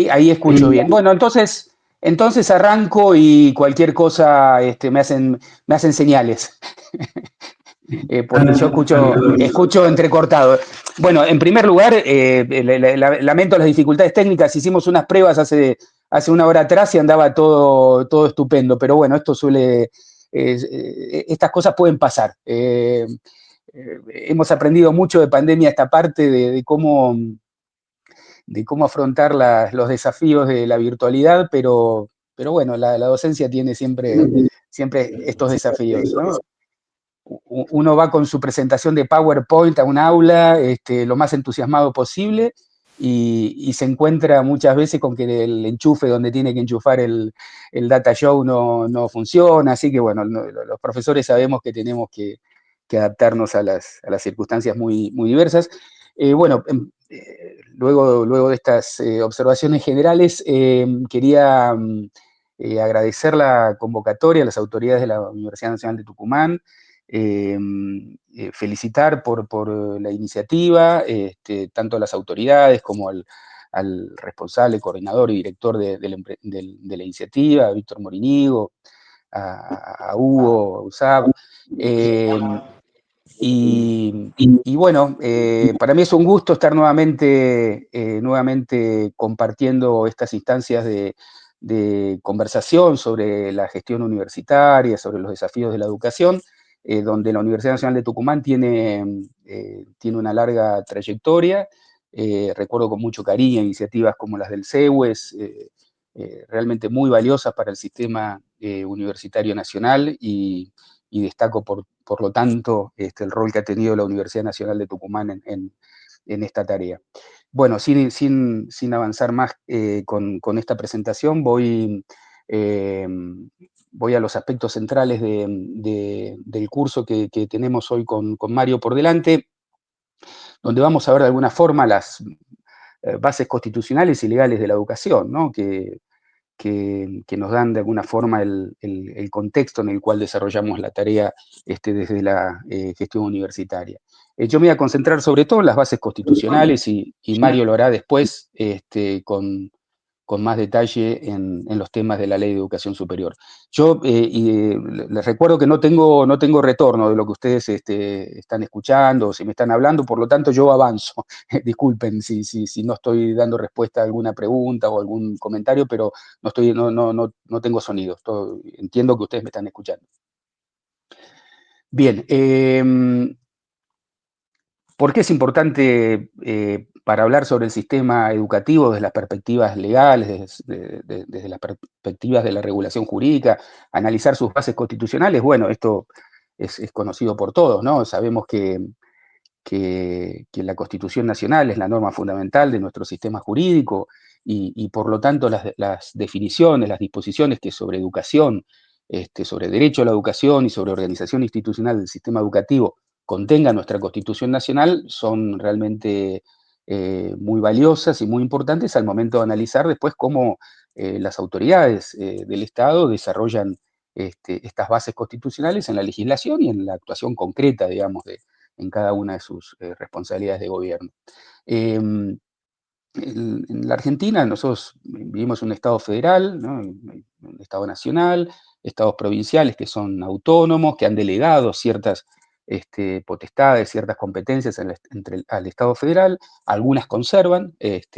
Ahí escucho bien. Bueno, entonces arranco y cualquier cosa me hacen señales. Porque yo escucho entrecortado. Bueno, en primer lugar, lamento las dificultades técnicas. Hicimos unas pruebas hace una hora atrás y andaba todo estupendo. Pero bueno, estas cosas pueden pasar. Hemos aprendido mucho de pandemia esta parte de cómo afrontar los desafíos de la virtualidad, pero bueno, la docencia tiene siempre estos desafíos, ¿no? Uno va con su presentación de PowerPoint a un aula, lo más entusiasmado posible, y se encuentra muchas veces con que el enchufe donde tiene que enchufar el data show no funciona, así que bueno, los profesores sabemos que tenemos que adaptarnos a las circunstancias muy diversas. Bueno, luego de estas observaciones generales, quería agradecer la convocatoria a las autoridades de la Universidad Nacional de Tucumán, felicitar por la iniciativa, tanto a las autoridades como al responsable, coordinador y director de la iniciativa, a Víctor Morinigo, a Hugo, a Usab. Y bueno, para mí es un gusto estar nuevamente compartiendo estas instancias de conversación sobre la gestión universitaria, sobre los desafíos de la educación, donde la Universidad Nacional de Tucumán tiene una larga trayectoria. Recuerdo con mucho cariño iniciativas como las del CEUES, realmente muy valiosas para el sistema universitario nacional, y destaco por lo tanto el rol que ha tenido la Universidad Nacional de Tucumán en esta tarea. Bueno, sin avanzar más con esta presentación, voy a los aspectos centrales del curso que tenemos hoy con Mario por delante, donde vamos a ver de alguna forma las bases constitucionales y legales de la educación, ¿no? que nos dan de alguna forma el contexto en el cual desarrollamos la tarea desde la gestión universitaria. Yo me voy a concentrar sobre todo en las bases constitucionales, y Mario lo hará después con más detalle en los temas de la Ley de Educación Superior. Yo les recuerdo que no tengo retorno de lo que ustedes están escuchando o si me están hablando, por lo tanto yo avanzo. Disculpen si no estoy dando respuesta a alguna pregunta o algún comentario, pero no tengo sonido. Entiendo que ustedes me están escuchando. Bien, ¿por qué es importante para hablar sobre el sistema educativo desde las perspectivas legales, desde las perspectivas de la regulación jurídica, analizar sus bases constitucionales? Bueno, esto es conocido por todos, ¿no? Sabemos que la Constitución Nacional es la norma fundamental de nuestro sistema jurídico, y por lo tanto las definiciones, las disposiciones que sobre educación, sobre derecho a la educación y sobre organización institucional del sistema educativo contenga nuestra Constitución Nacional son realmente muy valiosas y muy importantes al momento de analizar después cómo las autoridades del Estado desarrollan estas bases constitucionales en la legislación y en la actuación concreta, digamos, en cada una de sus responsabilidades de gobierno. En la Argentina nosotros vivimos un Estado federal, ¿no? Un Estado nacional, estados provinciales que son autónomos, que han delegado ciertas potestades, ciertas competencias al Estado federal, algunas conservan,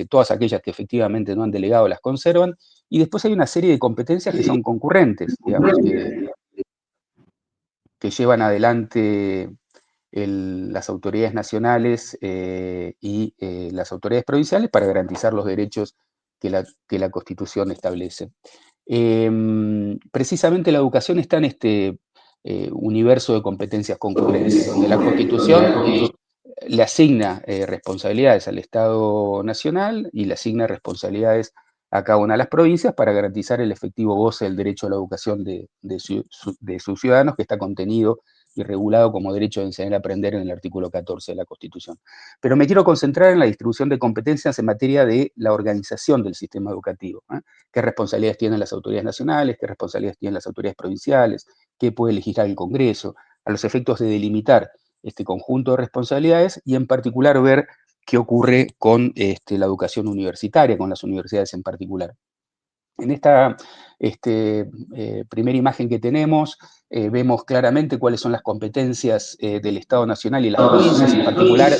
todas aquellas que efectivamente no han delegado las conservan, y después hay una serie de competencias que son concurrentes, digamos, que llevan adelante las autoridades nacionales y las autoridades provinciales para garantizar los derechos que la Constitución establece. Precisamente la educación está en este universo de competencias concurrentes, donde la Constitución le asigna responsabilidades al Estado Nacional y le asigna responsabilidades a cada una de las provincias para garantizar el efectivo goce del derecho a la educación de sus ciudadanos, que está contenido y regulado como derecho de enseñar y aprender en el artículo 14 de la Constitución. Pero me quiero concentrar en la distribución de competencias en materia de la organización del sistema educativo. ¿Qué responsabilidades tienen las autoridades nacionales? ¿Qué responsabilidades tienen las autoridades provinciales? ¿Qué puede legislar el Congreso? A los efectos de delimitar este conjunto de responsabilidades y en particular ver qué ocurre con la educación universitaria, con las universidades en particular. En esta primera imagen que tenemos, vemos claramente cuáles son las competencias del Estado Nacional y las provincias, en particular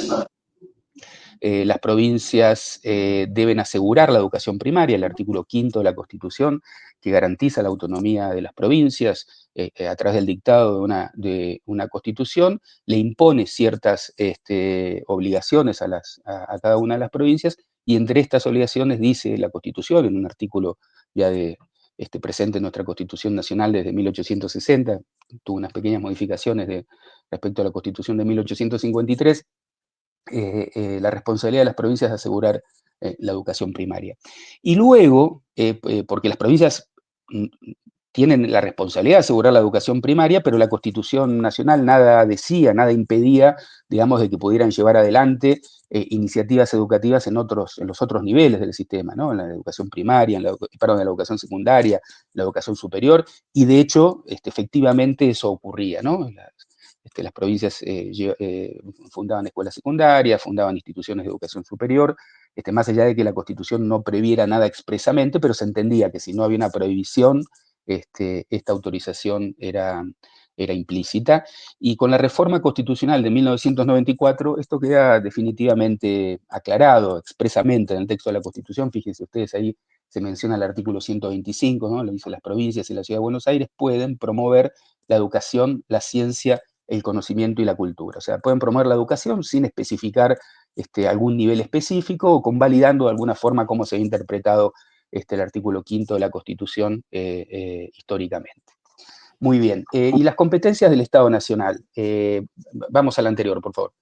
las provincias deben asegurar la educación primaria, el artículo 5 de la Constitución, que garantiza la autonomía de las provincias a través del dictado de una Constitución, le impone ciertas obligaciones a cada una de las provincias, y entre estas obligaciones dice la Constitución, en un artículo ya presente en nuestra Constitución Nacional desde 1860, tuvo unas pequeñas modificaciones respecto a la Constitución de 1853, la responsabilidad de las provincias de asegurar la educación primaria. Y luego, porque las provincias tienen la responsabilidad de asegurar la educación primaria, pero la Constitución Nacional nada decía, nada impedía, digamos, de que pudieran llevar adelante iniciativas educativas en los otros niveles del sistema, ¿no? En la educación primaria, en la educación secundaria, la educación superior, y de hecho, efectivamente eso ocurría, ¿no? Las provincias fundaban escuelas secundarias, fundaban instituciones de educación superior, más allá de que la Constitución no previera nada expresamente, pero se entendía que si no había una prohibición, esta autorización era implícita. Y con la reforma constitucional de 1994, esto queda definitivamente aclarado expresamente en el texto de la Constitución. Fíjense ustedes, ahí se menciona el artículo 125, ¿no? Lo dice: las provincias y la Ciudad de Buenos Aires pueden promover la educación, la ciencia, el conocimiento y la cultura. O sea, pueden promover la educación sin especificar algún nivel específico o convalidando de alguna forma cómo se ha interpretado el artículo 5 de la Constitución históricamente. Muy bien. Y las competencias del Estado Nacional. Vamos al anterior, por favor.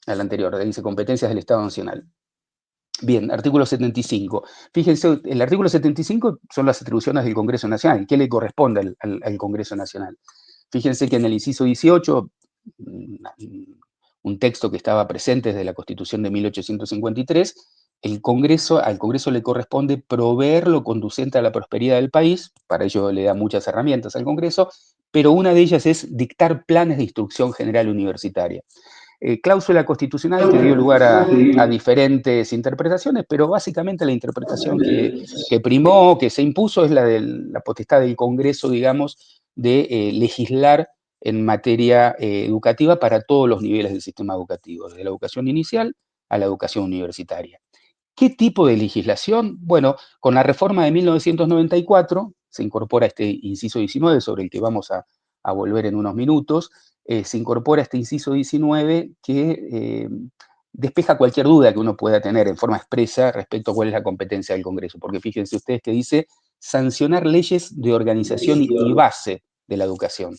Al anterior, dice competencias del Estado Nacional. Bien, artículo 75. Fíjense, el artículo 75 son las atribuciones del Congreso Nacional. ¿Qué le corresponde al Congreso Nacional? Fíjense que en el inciso 18, un texto que estaba presente desde la Constitución de 1853, al Congreso le corresponde proveer lo conducente a la prosperidad del país, para ello le da muchas herramientas al Congreso, pero una de ellas es dictar planes de instrucción general universitaria. Cláusula constitucional que dio lugar a diferentes interpretaciones, pero básicamente la interpretación que primó, que se impuso, es la de la potestad del Congreso, digamos, de legislar en materia educativa para todos los niveles del sistema educativo, desde la educación inicial a la educación universitaria. ¿Qué tipo de legislación? Bueno, con la reforma de 1994 se incorpora este inciso 19, sobre el que vamos a volver en unos minutos. Se incorpora este inciso 19 que despeja cualquier duda que uno pueda tener en forma expresa respecto a cuál es la competencia del Congreso, porque fíjense ustedes que dice sancionar leyes de organización y base de la educación.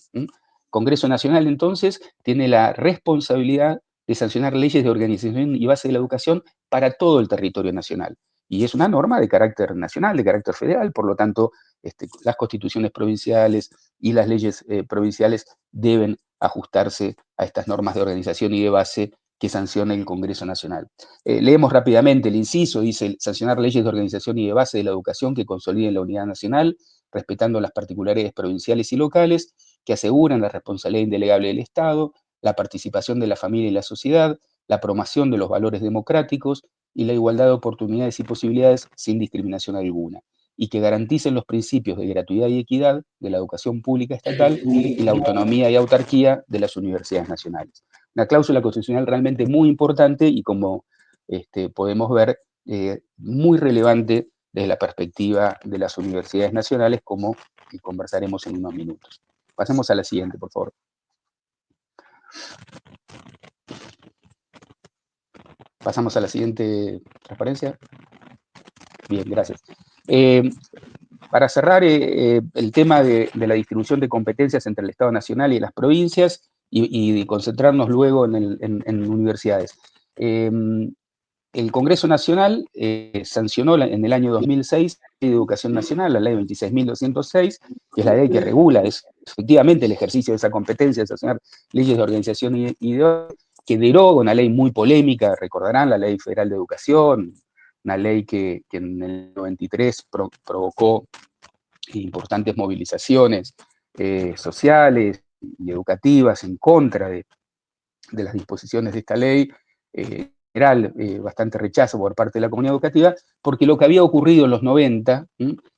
Congreso Nacional, entonces, tiene la responsabilidad de sancionar leyes de organización y base de la educación para todo el territorio nacional. Y es una norma de carácter nacional, de carácter federal, por lo tanto, las constituciones provinciales y las leyes provinciales deben ajustarse a estas normas de organización y de base que sanciona el Congreso Nacional. Leemos rápidamente el inciso, dice: sancionar leyes de organización y de base de la educación que consoliden la unidad nacional, respetando las particularidades provinciales y locales, que aseguran la responsabilidad indelegable del Estado, la participación de la familia y la sociedad, la promoción de los valores democráticos y la igualdad de oportunidades y posibilidades sin discriminación alguna. y que garanticen los principios de gratuidad y equidad de la educación pública estatal y la autonomía y autarquía de las universidades nacionales. Una cláusula constitucional realmente muy importante y, como podemos ver, muy relevante desde la perspectiva de las universidades nacionales, como conversaremos en unos minutos. Pasemos a la siguiente, por favor. Pasamos a la siguiente transparencia. Bien, gracias. Para cerrar el tema de la distribución de competencias entre el Estado Nacional y las provincias y concentrarnos luego en universidades. El Congreso Nacional sancionó en el año 2006 la Ley de Educación Nacional, la Ley 26.206, que es la ley que regula efectivamente el ejercicio de esa competencia de sancionar leyes de organización y de que deroga una ley muy polémica, recordarán, la Ley Federal de Educación, una ley que en el 93 provocó importantes movilizaciones sociales y educativas en contra de las disposiciones de esta ley, general bastante rechazo por parte de la comunidad educativa, porque lo que había ocurrido en los 90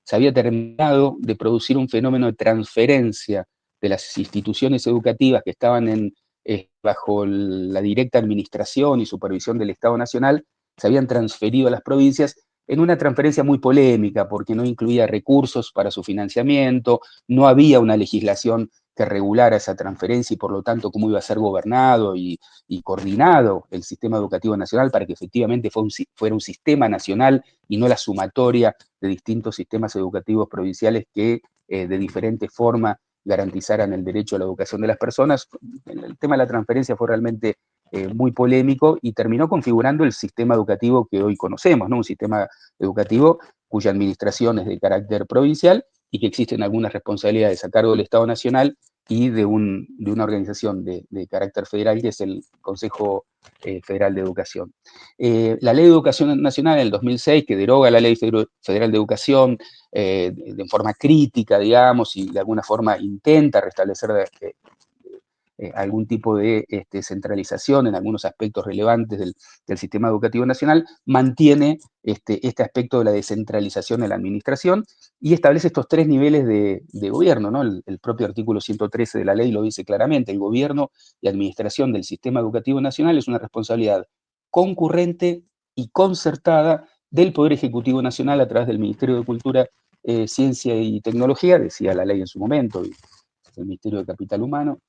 se había terminado de producir un fenómeno de transferencia de las instituciones educativas que estaban bajo la directa administración y supervisión del Estado Nacional, se habían transferido a las provincias en una transferencia muy polémica, porque no incluía recursos para su financiamiento, no había una legislación que regulara esa transferencia y por lo tanto cómo iba a ser gobernado y coordinado el sistema educativo nacional para que efectivamente fuera un sistema nacional y no la sumatoria de distintos sistemas educativos provinciales que de diferente forma garantizaran el derecho a la educación de las personas. El tema de la transferencia fue realmente muy polémico y terminó configurando el sistema educativo que hoy conocemos, ¿no? Un sistema educativo cuya administración es de carácter provincial y que existen algunas responsabilidades a cargo del Estado Nacional y de una organización de carácter federal, que es el Consejo Federal de Educación. La Ley de Educación Nacional del 2006, que deroga la Ley Federal de Educación de forma crítica, digamos, y de alguna forma intenta restablecer algún tipo de centralización en algunos aspectos relevantes del sistema educativo nacional, mantiene este aspecto de la descentralización en la administración y establece estos tres niveles de gobierno, ¿no? El propio artículo 113 de la ley lo dice claramente: el gobierno y administración del sistema educativo nacional es una responsabilidad concurrente y concertada del Poder Ejecutivo Nacional a través del Ministerio de Cultura, Ciencia y Tecnología, decía la ley en su momento, y el Ministerio de Capital Humano,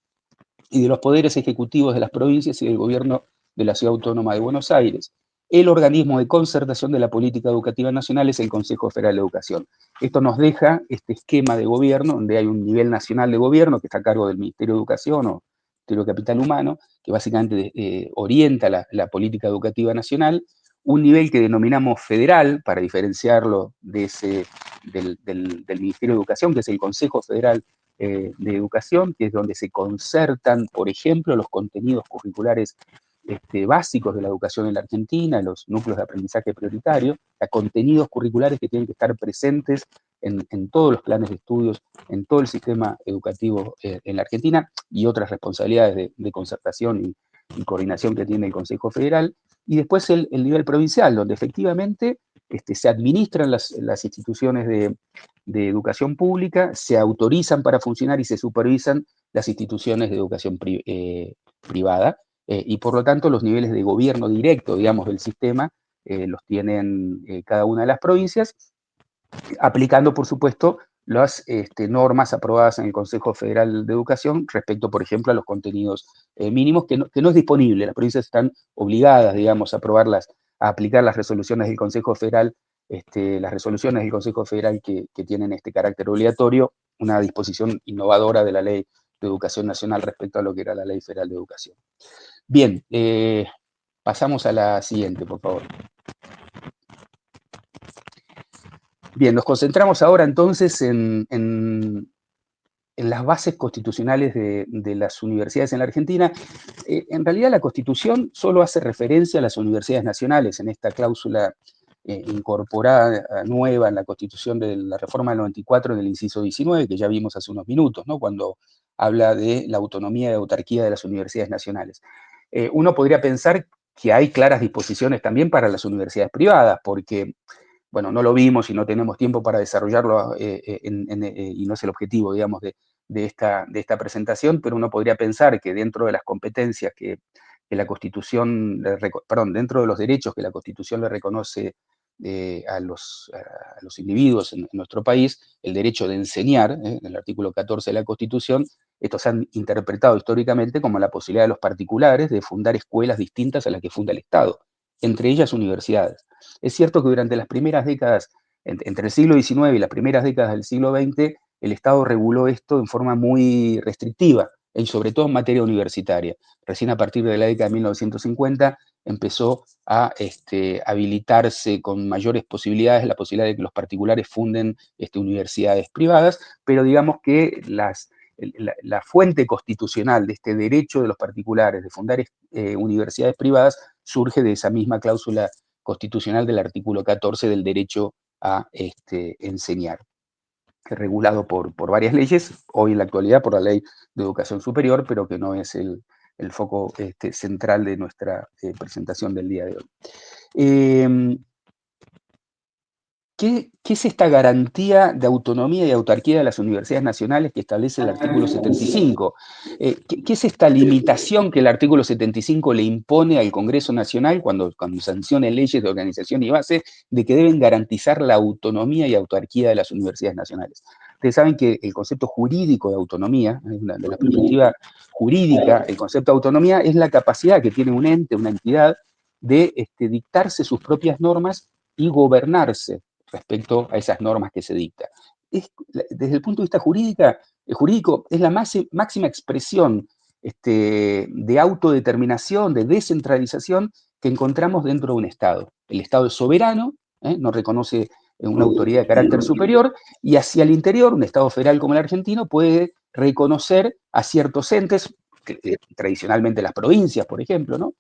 y de los poderes ejecutivos de las provincias y del gobierno de la Ciudad Autónoma de Buenos Aires. El organismo de concertación de la política educativa nacional es el Consejo Federal de Educación. Esto nos deja este esquema de gobierno, donde hay un nivel nacional de gobierno que está a cargo del Ministerio de Educación o Ministerio de Capital Humano, que básicamente orienta la política educativa nacional, un nivel que denominamos federal, para diferenciarlo del Ministerio de Educación, que es el Consejo Federal de Educación, que es donde se concertan, por ejemplo, los contenidos curriculares básicos de la educación en la Argentina, los núcleos de aprendizaje prioritario, a contenidos curriculares que tienen que estar presentes en todos los planes de estudios, en todo el sistema educativo en la Argentina, y otras responsabilidades de concertación y coordinación que tiene el Consejo Federal. Y después el nivel provincial, donde efectivamente se administran las instituciones de educación pública, se autorizan para funcionar y se supervisan las instituciones de educación privada, y por lo tanto los niveles de gobierno directo, digamos, del sistema los tienen cada una de las provincias, aplicando, por supuesto, las normas aprobadas en el Consejo Federal de Educación respecto, por ejemplo, a los contenidos mínimos, que no es disponible. Las provincias están obligadas, digamos, a aplicar las resoluciones del Consejo Federal, las resoluciones del Consejo Federal que tienen este carácter obligatorio, una disposición innovadora de la Ley de Educación Nacional respecto a lo que era la Ley Federal de Educación. Bien, pasamos a la siguiente, por favor. Bien, nos concentramos ahora entonces en las bases constitucionales de las universidades en la Argentina. En realidad la Constitución solo hace referencia a las universidades nacionales en esta cláusula incorporada nueva en la Constitución de la reforma del 94 en el inciso 19, que ya vimos hace unos minutos, ¿no? Cuando habla de la autonomía y autarquía de las universidades nacionales. Uno podría pensar que hay claras disposiciones también para las universidades privadas, porque bueno, no lo vimos y no tenemos tiempo para desarrollarlo y no es el objetivo, digamos, de esta presentación, pero uno podría pensar que dentro de las competencias que la Constitución, perdón, dentro de los derechos que la Constitución le reconoce a los individuos en nuestro país, el derecho de enseñar, en el artículo 14 de la Constitución, estos se han interpretado históricamente como la posibilidad de los particulares de fundar escuelas distintas a las que funda el Estado, entre ellas universidades. Es cierto que durante las primeras décadas, entre el siglo XIX y las primeras décadas del siglo XX, el Estado reguló esto en forma muy restrictiva, y sobre todo en materia universitaria. Recién a partir de la década de 1950 empezó a habilitarse con mayores posibilidades la posibilidad de que los particulares funden universidades privadas, pero digamos que la fuente constitucional de este derecho de los particulares de fundar universidades privadas surge de esa misma cláusula constitucional del artículo 14 del derecho a enseñar, regulado por varias leyes, hoy en la actualidad por la Ley de Educación Superior, pero que no es el foco central de nuestra presentación del día de hoy. ¿Qué es esta garantía de autonomía y autarquía de las universidades nacionales que establece el artículo 75? ¿Qué es esta limitación que el artículo 75 le impone al Congreso Nacional cuando sancione leyes de organización y base de que deben garantizar la autonomía y autarquía de las universidades nacionales? Ustedes saben que el concepto jurídico de autonomía, de la perspectiva jurídica, el concepto de autonomía es la capacidad que tiene un ente, una entidad, de dictarse sus propias normas y gobernarse respecto a esas normas que se dictan. Desde el punto de vista jurídico, es la máxima expresión de autodeterminación, de descentralización que encontramos dentro de un Estado. El Estado es soberano, no reconoce una autoridad de carácter superior, y hacia el interior, un Estado federal como el argentino puede reconocer a ciertos entes, tradicionalmente las provincias, por ejemplo, ¿no?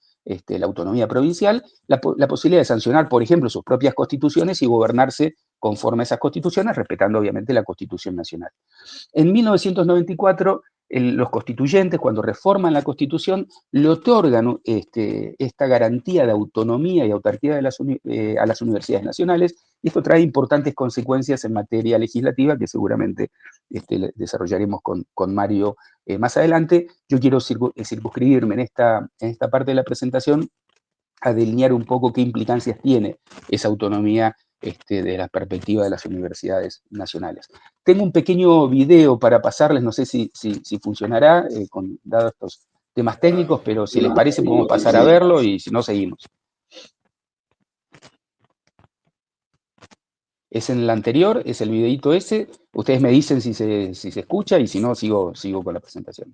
La autonomía provincial, la posibilidad de sancionar, por ejemplo, sus propias constituciones y gobernarse conforme a esas constituciones, respetando obviamente la Constitución Nacional. En 1994, los constituyentes, cuando reforman la Constitución, le otorgan esta garantía de autonomía y autarquía a las universidades nacionales, y esto trae importantes consecuencias en materia legislativa que seguramente desarrollaremos con Mario más adelante. Yo quiero circunscribirme en esta parte de la presentación a delinear un poco qué implicancias tiene esa autonomía de la perspectiva de las universidades nacionales. Tengo un pequeño video para pasarles, no sé si funcionará dados estos temas técnicos, pero si les parece podemos pasar a verlo y si no, seguimos. Es en el anterior, es el videito ese. Ustedes me dicen si se escucha y si no, sigo con la presentación.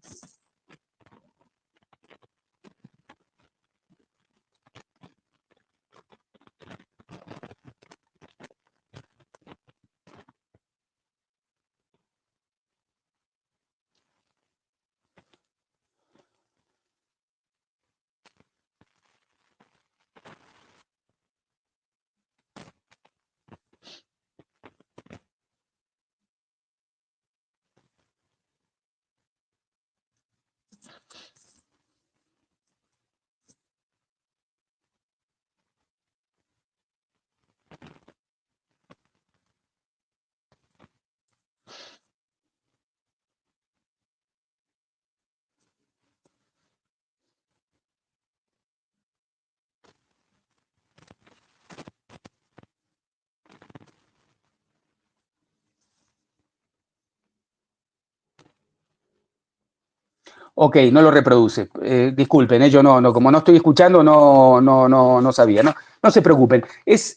Ok, no lo reproduce. Disculpen, yo como no estoy escuchando, no sabía. No se preocupen. Es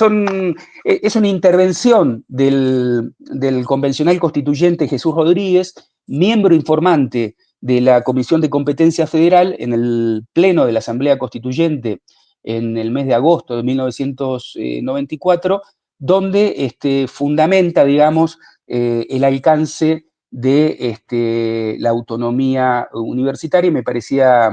una intervención del convencional constituyente Jesús Rodríguez, miembro informante de la Comisión de Competencia Federal en el Pleno de la Asamblea Constituyente en el mes de agosto de 1994, donde fundamenta, digamos, el alcance de la autonomía universitaria, y me parecía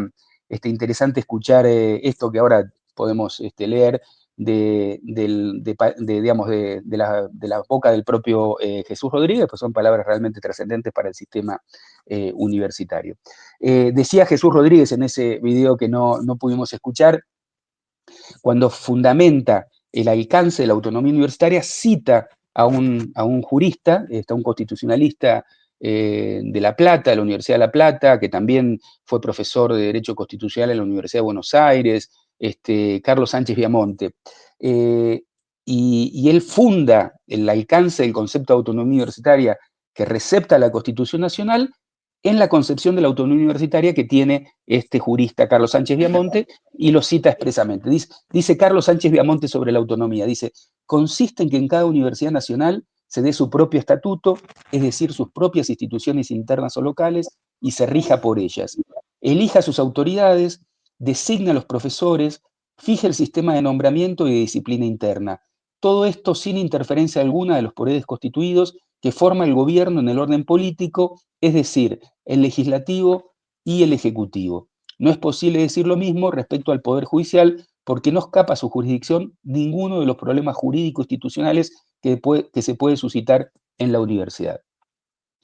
interesante escuchar esto que ahora podemos leer digamos, de la boca del propio Jesús Rodríguez, pues son palabras realmente trascendentes para el sistema universitario. Decía Jesús Rodríguez en ese video que no pudimos escuchar, cuando fundamenta el alcance de la autonomía universitaria, cita a un jurista, a un constitucionalista de La Plata, de la Universidad de La Plata, que también fue profesor de Derecho Constitucional en la Universidad de Buenos Aires, Carlos Sánchez Viamonte. Y él funda el alcance del concepto de autonomía universitaria que recepta la Constitución Nacional en la concepción de la autonomía universitaria que tiene este jurista Carlos Sánchez Viamonte, y lo cita expresamente. Dice Carlos Sánchez Viamonte sobre la autonomía, dice, consiste en que en cada universidad nacional se dé su propio estatuto, es decir, sus propias instituciones internas o locales, y se rija por ellas. Elija sus autoridades, designa a los profesores, fija el sistema de nombramiento y de disciplina interna. Todo esto sin interferencia alguna de los poderes constituidos que forma el gobierno en el orden político, es decir, el legislativo y el ejecutivo. No es posible decir lo mismo respecto al Poder Judicial porque no escapa a su jurisdicción ninguno de los problemas jurídicos institucionales que se puede suscitar en la universidad.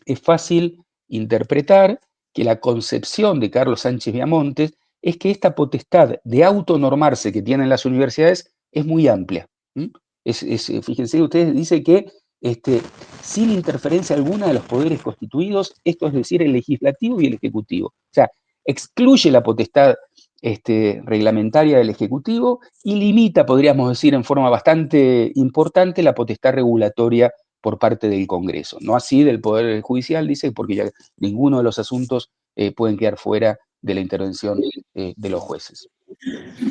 Es fácil interpretar que la concepción de Carlos Sánchez Viamonte es que esta potestad de autonormarse que tienen las universidades es muy amplia. Fíjense, ustedes dicen que sin interferencia alguna de los poderes constituidos, esto es decir, el legislativo y el ejecutivo. O sea, excluye la potestad reglamentaria del ejecutivo y limita, podríamos decir, en forma bastante importante la potestad regulatoria por parte del Congreso. No así del Poder Judicial, dice, porque ya ninguno de los asuntos pueden quedar fuera de la intervención de los jueces.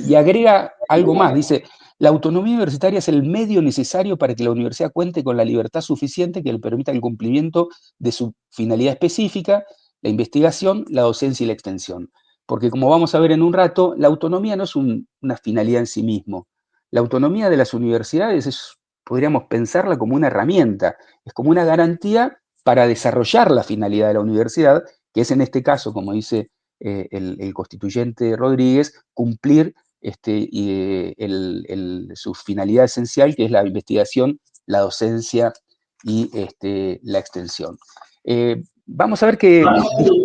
Y agrega algo más, dice, la autonomía universitaria es el medio necesario para que la universidad cuente con la libertad suficiente que le permita el cumplimiento de su finalidad específica, la investigación, la docencia y la extensión. Porque como vamos a ver en un rato, la autonomía no es una finalidad en sí mismo. La autonomía de las universidades podríamos pensarla como una herramienta, es como una garantía para desarrollar la finalidad de la universidad, que es en este caso, como dice el constituyente Rodríguez, cumplir su finalidad esencial, que es la investigación, la docencia y la extensión. Vamos a ver que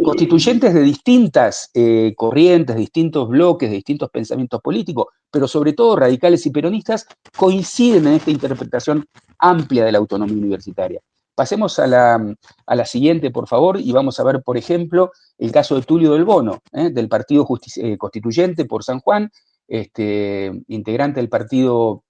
constituyentes de distintas corrientes, de distintos bloques, de distintos pensamientos políticos, pero sobre todo radicales y peronistas, coinciden en esta interpretación amplia de la autonomía universitaria. Pasemos a la siguiente, por favor, y vamos a ver, por ejemplo, el caso de Tulio del Bono, del Partido Constituyente por San Juan, integrante del Partido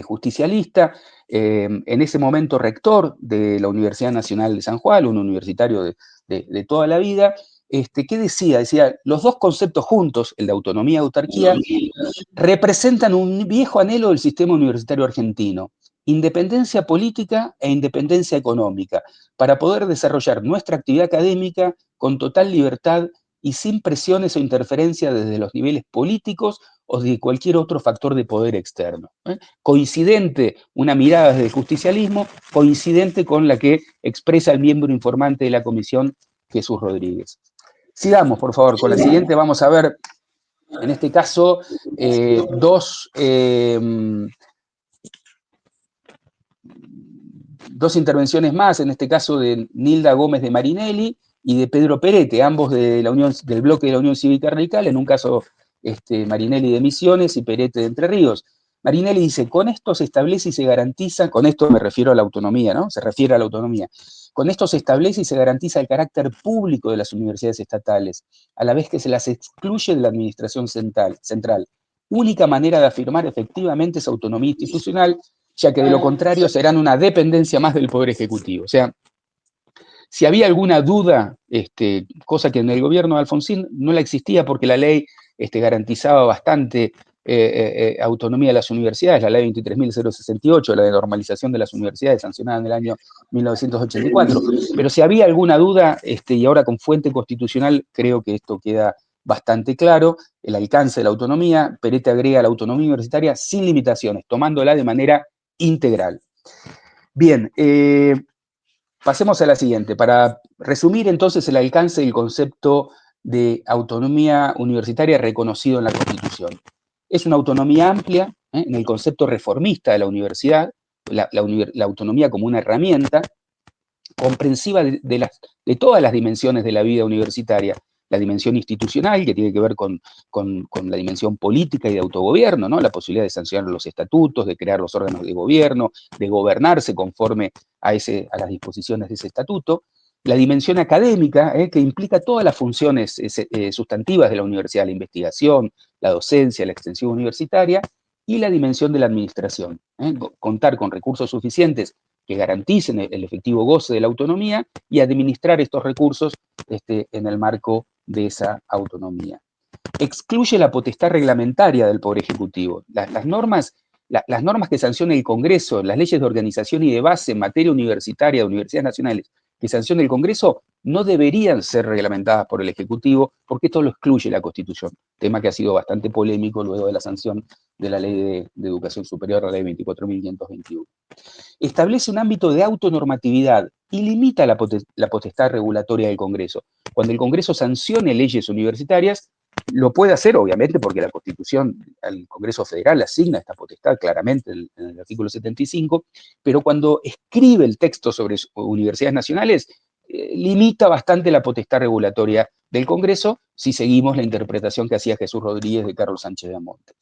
justicialista, en ese momento rector de la Universidad Nacional de San Juan, un universitario de toda la vida, ¿qué decía? Decía, los dos conceptos juntos, el de autonomía y autarquía, representan un viejo anhelo del sistema universitario argentino, independencia política e independencia económica, para poder desarrollar nuestra actividad académica con total libertad y sin presiones o interferencias desde los niveles políticos o de cualquier otro factor de poder externo. Coincidente, una mirada desde el justicialismo, coincidente con la que expresa el miembro informante de la comisión, Jesús Rodríguez. Sigamos, por favor, con la siguiente. Vamos a ver, en este caso, dos intervenciones más, en este caso de Nilda Gómez de Marinelli y de Pedro Perete, ambos del bloque de la Unión Cívica Radical, en un caso Marinelli de Misiones y Perete de Entre Ríos. Marinelli dice, con esto se establece y se garantiza, con esto me refiero a la autonomía, ¿no? Se refiere a la autonomía. Con esto se establece y se garantiza el carácter público de las universidades estatales, a la vez que se las excluye de la administración central. Única manera de afirmar efectivamente esa autonomía institucional, ya que de lo contrario serán una dependencia más del Poder Ejecutivo. O sea, si había alguna duda, cosa que en el gobierno de Alfonsín no la existía porque la ley garantizaba bastante autonomía de las universidades, la ley 23.068, la de normalización de las universidades, sancionada en el año 1984. Pero si había alguna duda, y ahora con fuente constitucional, creo que esto queda bastante claro, el alcance de la autonomía. Perete agrega la autonomía universitaria sin limitaciones, tomándola de manera integral. Bien, pasemos a la siguiente. Para resumir entonces el alcance del concepto de autonomía universitaria reconocido en la Constitución. Es una autonomía amplia, en el concepto reformista de la universidad, la autonomía como una herramienta comprensiva de todas las dimensiones de la vida universitaria, la dimensión institucional, que tiene que ver con la dimensión política y de autogobierno, ¿no? La posibilidad de sancionar los estatutos, de crear los órganos de gobierno, de gobernarse conforme a las disposiciones de ese estatuto. La dimensión académica, que implica todas las funciones sustantivas de la universidad, la investigación, la docencia, la extensión universitaria, y la dimensión de la administración, contar con recursos suficientes que garanticen el efectivo goce de la autonomía y administrar estos recursos en el marco de esa autonomía. Excluye la potestad reglamentaria del Poder Ejecutivo. Las normas que sanciona el Congreso, las leyes de organización y de base en materia universitaria de universidades nacionales que sanciona el Congreso, no deberían ser reglamentadas por el Ejecutivo, porque esto lo excluye la Constitución, tema que ha sido bastante polémico luego de la sanción de la Ley de Educación Superior, la Ley 24.521. Establece un ámbito de autonormatividad y limita la potestad regulatoria del Congreso. Cuando el Congreso sancione leyes universitarias, lo puede hacer, obviamente, porque la Constitución al Congreso Federal le asigna esta potestad claramente en el artículo 75, pero cuando escribe el texto sobre universidades nacionales, limita bastante la potestad regulatoria del Congreso si seguimos la interpretación que hacía Jesús Rodríguez de Carlos Sánchez de Amonte.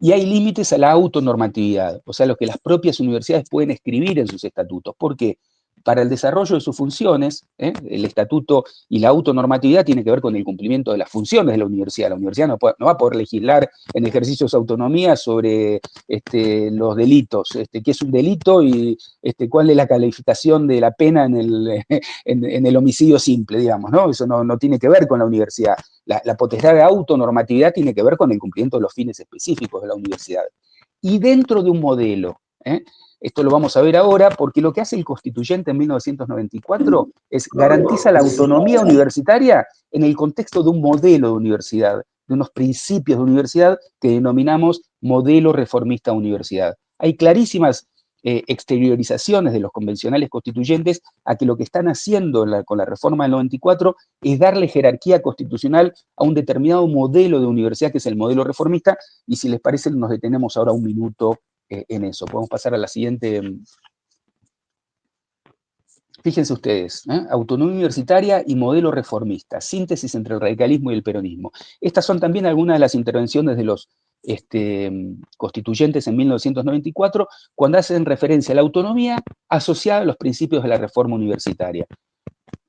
Y hay límites a la autonormatividad, o sea, lo que las propias universidades pueden escribir en sus estatutos. ¿Por qué? Para el desarrollo de sus funciones, el estatuto y la autonormatividad tiene que ver con el cumplimiento de las funciones de la universidad. La universidad no va a poder legislar en ejercicio de su autonomía sobre los delitos, qué es un delito y cuál es la calificación de la pena en el homicidio simple, digamos, ¿no? Eso no tiene que ver con la universidad. La potestad de autonormatividad tiene que ver con el cumplimiento de los fines específicos de la universidad. Y dentro de un modelo, esto lo vamos a ver ahora, porque lo que hace el constituyente en 1994 es garantiza la autonomía universitaria en el contexto de un modelo de universidad, de unos principios de universidad que denominamos modelo reformista de universidad. Hay clarísimas exteriorizaciones de los convencionales constituyentes a que lo que están haciendo con la reforma del 94 es darle jerarquía constitucional a un determinado modelo de universidad que es el modelo reformista, y si les parece nos detenemos ahora un minuto en eso. Podemos pasar a la siguiente. Fíjense ustedes, autonomía universitaria y modelo reformista, síntesis entre el radicalismo y el peronismo. Estas son también algunas de las intervenciones de los constituyentes en 1994, cuando hacen referencia a la autonomía asociada a los principios de la reforma universitaria.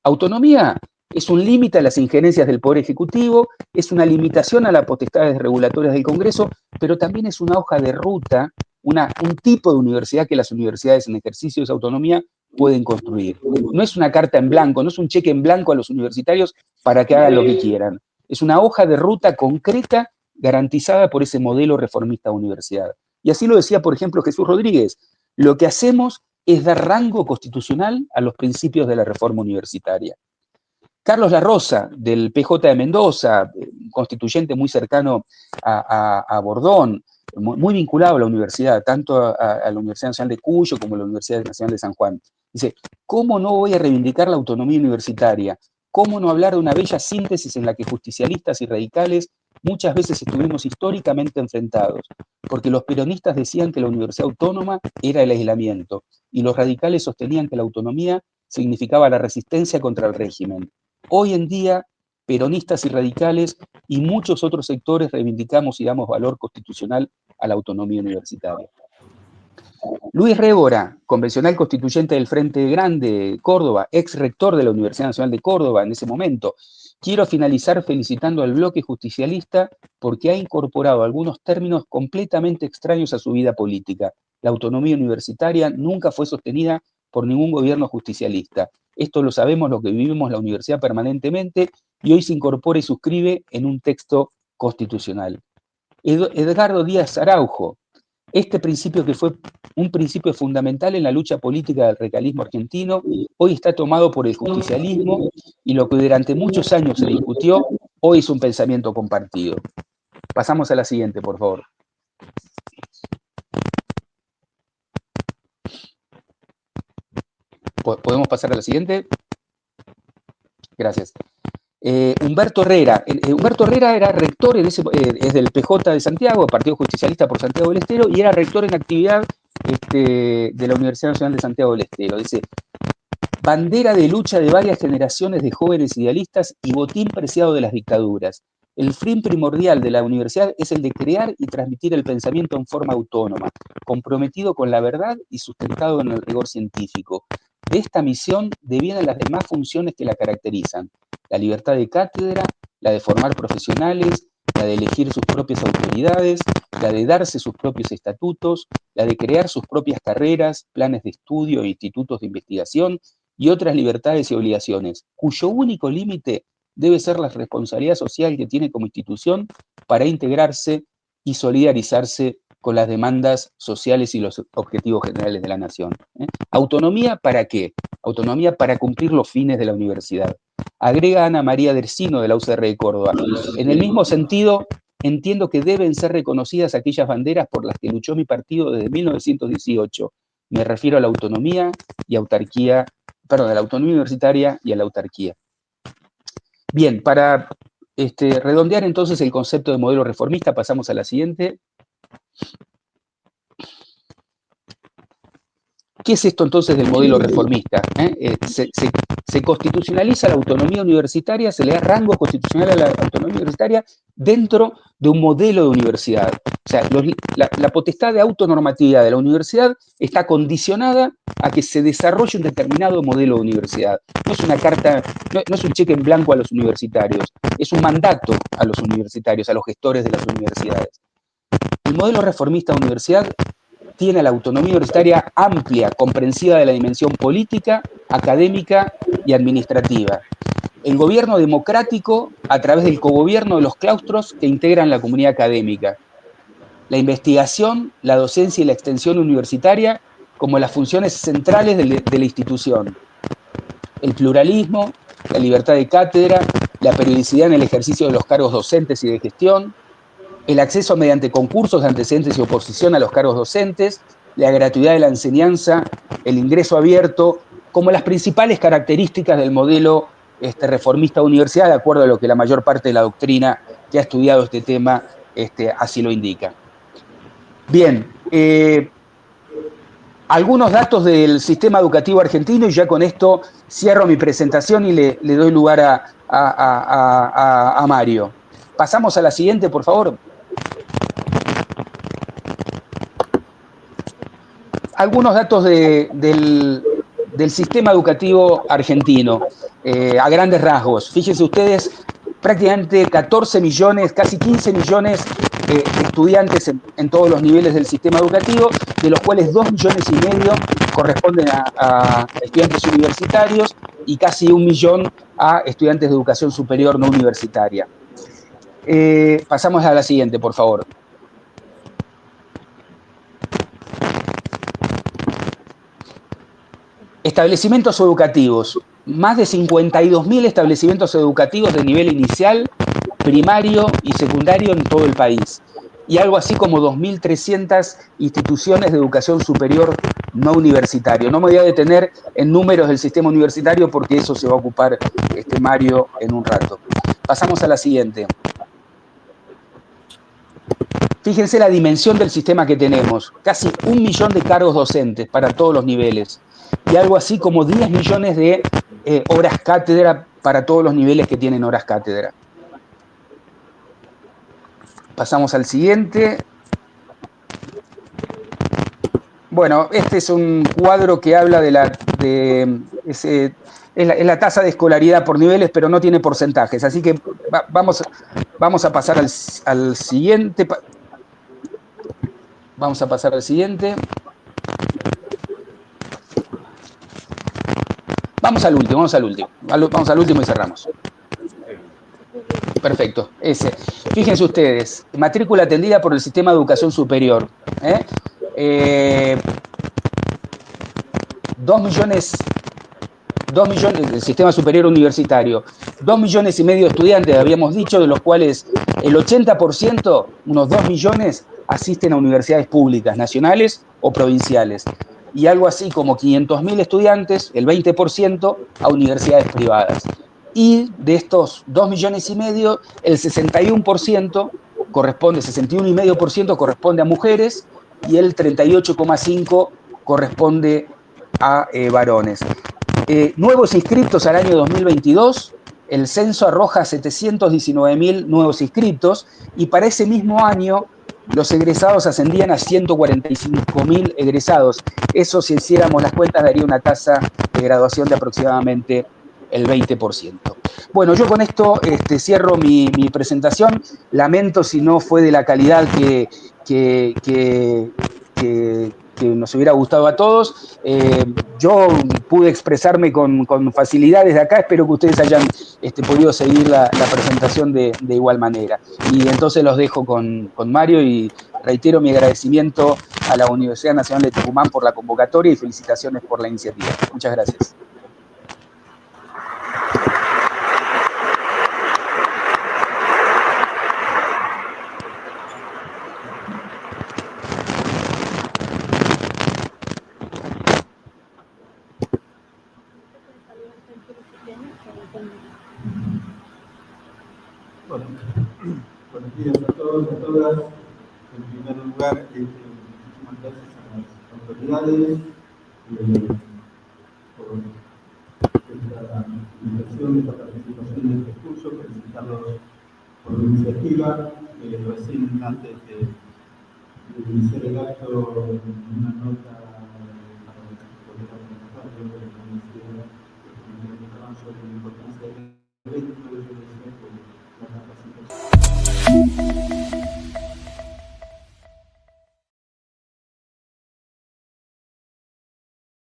Autonomía es un límite a las injerencias del Poder Ejecutivo, es una limitación a las potestades regulatorias del Congreso, pero también es una hoja de ruta, un tipo de universidad que las universidades en ejercicio de esa autonomía pueden construir. No es una carta en blanco, no es un cheque en blanco a los universitarios para que hagan lo que quieran. Es una hoja de ruta concreta garantizada por ese modelo reformista de universidad. Y así lo decía, por ejemplo, Jesús Rodríguez. Lo que hacemos es dar rango constitucional a los principios de la reforma universitaria. Carlos Larrosa, del PJ de Mendoza, constituyente muy cercano a Bordón, muy vinculado a la universidad, tanto a la Universidad Nacional de Cuyo como a la Universidad Nacional de San Juan. Dice, ¿cómo no voy a reivindicar la autonomía universitaria? ¿Cómo no hablar de una bella síntesis en la que justicialistas y radicales muchas veces estuvimos históricamente enfrentados? Porque los peronistas decían que la universidad autónoma era el aislamiento y los radicales sostenían que la autonomía significaba la resistencia contra el régimen. Hoy en día, peronistas y radicales y muchos otros sectores reivindicamos y damos valor constitucional a la autonomía universitaria. Luis Rébora, convencional constituyente del Frente Grande, Córdoba, ex rector de la Universidad Nacional de Córdoba en ese momento. Quiero finalizar felicitando al bloque justicialista porque ha incorporado algunos términos completamente extraños a su vida política. La autonomía universitaria nunca fue sostenida por ningún gobierno justicialista. Esto lo sabemos los que vivimos la universidad permanentemente y hoy se incorpora y suscribe en un texto constitucional. Edgardo Díaz Araujo, este principio que fue un principio fundamental en la lucha política del radicalismo argentino, hoy está tomado por el justicialismo y lo que durante muchos años se discutió, hoy es un pensamiento compartido. Pasamos a la siguiente, por favor. ¿Podemos pasar a la siguiente? Gracias. Humberto Herrera. Humberto Herrera era rector, es del PJ de Santiago, Partido Justicialista por Santiago del Estero, y era rector en actividad de la Universidad Nacional de Santiago del Estero. Dice, bandera de lucha de varias generaciones de jóvenes idealistas y botín preciado de las dictaduras. El fin primordial de la universidad es el de crear y transmitir el pensamiento en forma autónoma, comprometido con la verdad y sustentado en el rigor científico. De esta misión devienen las demás funciones que la caracterizan: la libertad de cátedra, la de formar profesionales, la de elegir sus propias autoridades, la de darse sus propios estatutos, la de crear sus propias carreras, planes de estudio e institutos de investigación y otras libertades y obligaciones, cuyo único límite debe ser la responsabilidad social que tiene como institución para integrarse y solidarizarse con las demandas sociales y los objetivos generales de la nación. ¿Autonomía para qué? Autonomía para cumplir los fines de la universidad. Agrega Ana María Dercino de la UCR de Córdoba. En el mismo sentido, entiendo que deben ser reconocidas aquellas banderas por las que luchó mi partido desde 1918. Me refiero a la autonomía y autarquía, perdón, a la autonomía universitaria y a la autarquía. Bien, para redondear entonces el concepto de modelo reformista, pasamos a la siguiente. ¿Qué es esto entonces del modelo reformista? Se constitucionaliza la autonomía universitaria, se le da rango constitucional a la autonomía universitaria dentro de un modelo de universidad. O sea, la potestad de autonormativa de la universidad está condicionada a que se desarrolle un determinado modelo de universidad. No es una carta, no es un cheque en blanco a los universitarios, es un mandato a los universitarios, a los gestores de las universidades. El modelo reformista de universidad tiene la autonomía universitaria amplia, comprensiva de la dimensión política, académica y administrativa. El gobierno democrático a través del cogobierno de los claustros que integran la comunidad académica. La investigación, la docencia y la extensión universitaria como las funciones centrales de la institución. El pluralismo, la libertad de cátedra, la periodicidad en el ejercicio de los cargos docentes y de gestión, el acceso mediante concursos de antecedentes y oposición a los cargos docentes, la gratuidad de la enseñanza, el ingreso abierto, como las principales características del modelo reformista de universidad, de acuerdo a lo que la mayor parte de la doctrina que ha estudiado este tema así lo indica. Bien, algunos datos del sistema educativo argentino y ya con esto cierro mi presentación y le doy lugar a Mario. Pasamos a la siguiente, por favor. Algunos datos del sistema educativo argentino, a grandes rasgos. Fíjense ustedes, prácticamente 14 millones, casi 15 millones de estudiantes en todos los niveles del sistema educativo, de los cuales 2,5 millones corresponden a estudiantes universitarios y casi 1 millón a estudiantes de educación superior no universitaria. Pasamos a la siguiente, por favor. Establecimientos educativos. Más de 52.000 establecimientos educativos de nivel inicial, primario y secundario en todo el país. Y algo así como 2.300 instituciones de educación superior no universitario. No me voy a detener en números del sistema universitario porque eso se va a ocupar Mario en un rato. Pasamos a la siguiente. Fíjense la dimensión del sistema que tenemos. Casi 1 millón de cargos docentes para todos los niveles. Y algo así como 10 millones de horas cátedra para todos los niveles que tienen horas cátedra. Pasamos al siguiente. Bueno, este es un cuadro que habla es la tasa de escolaridad por niveles, pero no tiene porcentajes. Así que vamos a pasar al siguiente. Vamos a pasar al siguiente. Vamos al último y cerramos. Perfecto, ese. Fíjense ustedes, matrícula atendida por el sistema de educación superior. 2 millones, el sistema superior universitario, 2,5 millones de estudiantes, habíamos dicho, de los cuales el 80%, unos 2 millones, asisten a universidades públicas, nacionales o provinciales. Y algo así como 500.000 estudiantes, el 20%, a universidades privadas. Y de estos 2,5 millones, el 61% corresponde, 61,5% corresponde a mujeres y el 38,5% corresponde a varones. Nuevos inscriptos al año 2022, el censo arroja 719.000 nuevos inscriptos y para ese mismo año los egresados ascendían a 145.000 egresados. Eso, si hiciéramos las cuentas, daría una tasa de graduación de aproximadamente el 20%. Bueno, yo con esto cierro mi presentación. Lamento si no fue de la calidad que nos hubiera gustado a todos. Yo pude expresarme con facilidad desde acá. Espero que ustedes hayan podido seguir la presentación de igual manera. Y entonces los dejo con Mario y reitero mi agradecimiento a la Universidad Nacional de Tucumán por la convocatoria y felicitaciones por la iniciativa. Muchas gracias. Bueno, buenos días a todos y a todas. En primer lugar, muchísimas gracias a las autoridades por esta invitación, esta participación en este curso, felicitarlos por la iniciativa. Recién, antes de iniciar el acto, una nota para poder comentar de la universidad que comentaban sobre la importancia del evento. Yo decía que la capacitación